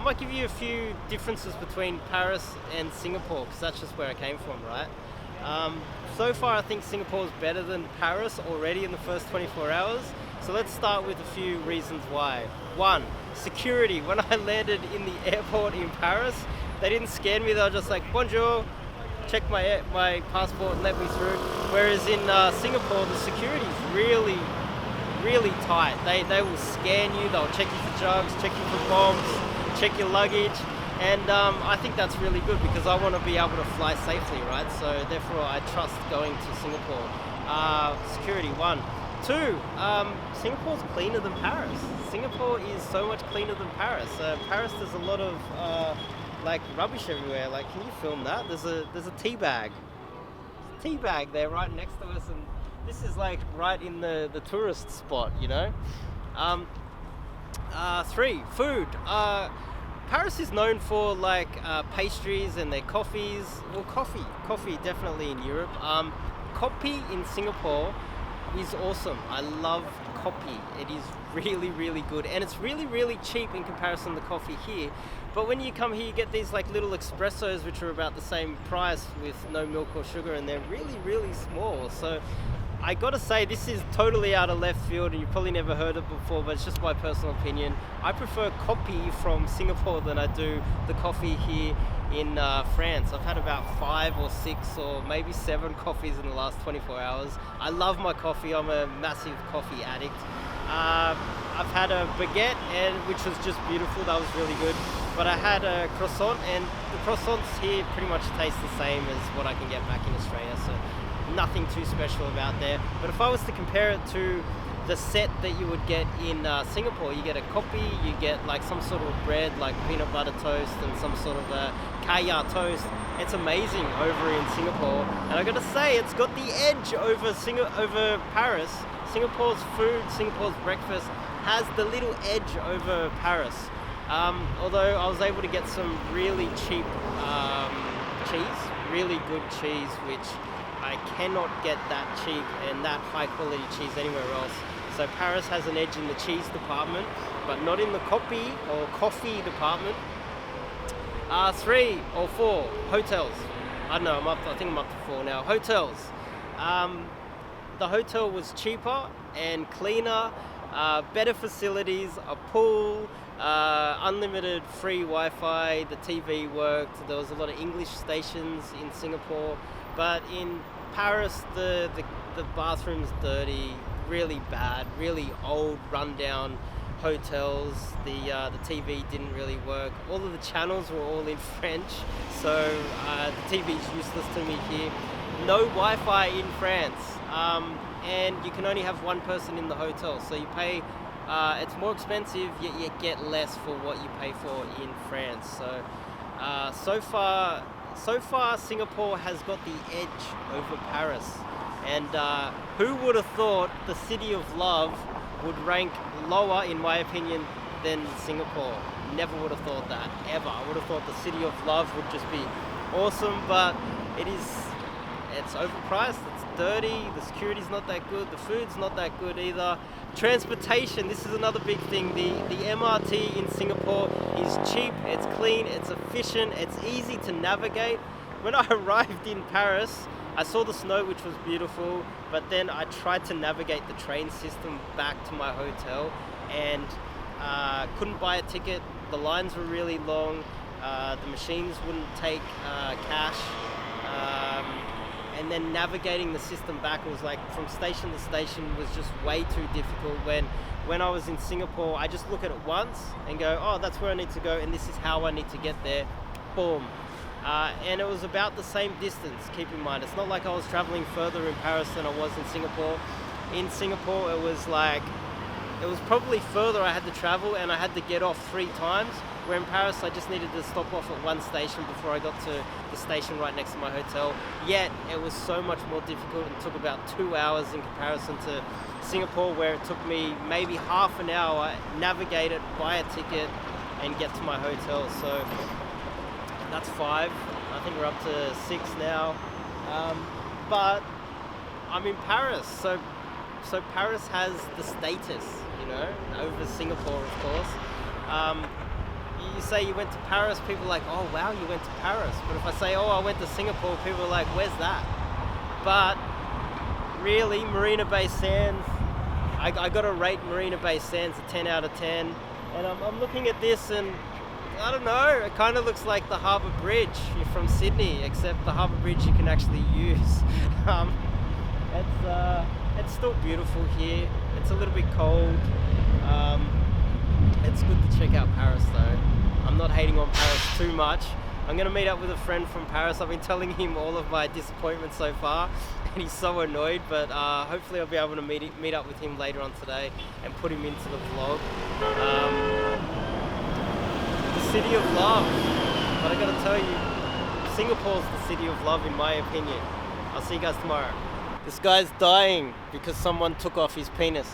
might give you a few differences between Paris and Singapore, because that's just where I came from, right? So far, I think Singapore is better than Paris already in the first 24 hours. So let's start with a few reasons why. One, security. When I landed in the airport in Paris, they didn't scan me. They were just like, bonjour, check my passport and let me through. Whereas in Singapore, the security is really, really tight. They will scan you, they'll check you for drugs, check you for bombs, check your luggage. And I think that's really good because I want to be able to fly safely, right? So therefore I trust going to Singapore. Security, one. Two, Singapore's cleaner than Paris. Singapore is so much cleaner than Paris. Paris, there's a lot of like rubbish everywhere. Like, can you film that? There's a tea bag. Tea bag there right next to us, and this is like right in the tourist spot, you know? Three, food. Paris is known for like pastries and their coffees. Well, coffee definitely in Europe. Coffee in Singapore is awesome. I love coffee. It is really, really good, and it's really, really cheap in comparison to coffee here. But when you come here, you get these like little espressos, which are about the same price with no milk or sugar, and they're really, really small. So I gotta say, this is totally out of left field, and you've probably never heard it before, but it's just my personal opinion. I prefer coffee from Singapore than I do the coffee here in France. I've had about 5 or 6 or maybe 7 coffees in the last 24 hours. I love my coffee. I'm a massive coffee addict. I've had a baguette, which was just beautiful. That was really good. But I had a croissant, and the croissants here pretty much taste the same as what I can get back in Australia. So nothing too special about there. But if I was to compare it to the set that you would get in Singapore, you get a coffee, you get like some sort of bread like peanut butter toast and some sort of kaya toast. It's amazing over in Singapore, and I gotta say, it's got the edge over Paris. Singapore's food, Singapore's breakfast has the little edge over Paris. Although I was able to get some really cheap cheese, really good cheese, which I cannot get that cheap and that high quality cheese anywhere else. So Paris has an edge in the cheese department, but not in the coffee department. 3 or 4, hotels. I don't know, I think I'm up to 4 now. Hotels. The hotel was cheaper and cleaner, better facilities, a pool, unlimited free Wi-Fi, the TV worked, there was a lot of English stations in Singapore. But in Paris, the bathroom's dirty, really bad, really old, rundown hotels. The TV didn't really work. All of the channels were all in French, so the TV's useless to me here. No Wi-Fi in France, and you can only have one person in the hotel, so you pay. It's more expensive, yet you get less for what you pay for in France. So, so far, Singapore has got the edge over Paris. And who would have thought the City of Love would rank lower, in my opinion, than Singapore? Never would have thought that, ever. I would have thought the City of Love would just be awesome, but it's overpriced, it's dirty, the security's not that good, the food's not that good either. Transportation, this is another big thing. The MRT in Singapore is cheap, it's clean, it's efficient, it's easy to navigate. When I arrived in Paris, I saw the snow, which was beautiful, but then I tried to navigate the train system back to my hotel and couldn't buy a ticket. The lines were really long, the machines wouldn't take cash. And then navigating the system back, it was like from station to station was just way too difficult. When I was in Singapore, I just look at it once and go, oh, that's where I need to go, and this is how I need to get there. Boom. And it was about the same distance, keep in mind. It's not like I was traveling further in Paris than I was in Singapore. In Singapore, it was probably further I had to travel, and I had to get off 3 times. Where in Paris, I just needed to stop off at 1 station before I got to the station right next to my hotel. Yet, it was so much more difficult and took about 2 hours in comparison to Singapore, where it took me maybe half an hour, navigate it, buy a ticket, and get to my hotel. So that's 5. I think we're up to 6 now. But I'm in Paris, so Paris has the status, over Singapore, of course. you say you went to Paris, people are like, oh wow, you went to Paris. But if I say, oh, I went to Singapore, people are like, where's that? But really, Marina Bay Sands, I got to rate Marina Bay Sands a 10 out of 10. And I'm looking at this and I don't know, it kind of looks like the Harbour Bridge from Sydney, except the Harbour Bridge you can actually use. It's still beautiful here. It's a little bit cold. It's good to check out Paris though. I'm not hating on Paris too much. I'm going to meet up with a friend from Paris. I've been telling him all of my disappointments so far and he's so annoyed, but hopefully I'll be able to meet up with him later on today and put him into the vlog. The city of love. But I got to tell you, Singapore's the city of love in my opinion. I'll see you guys tomorrow. This guy's dying because someone took off his penis.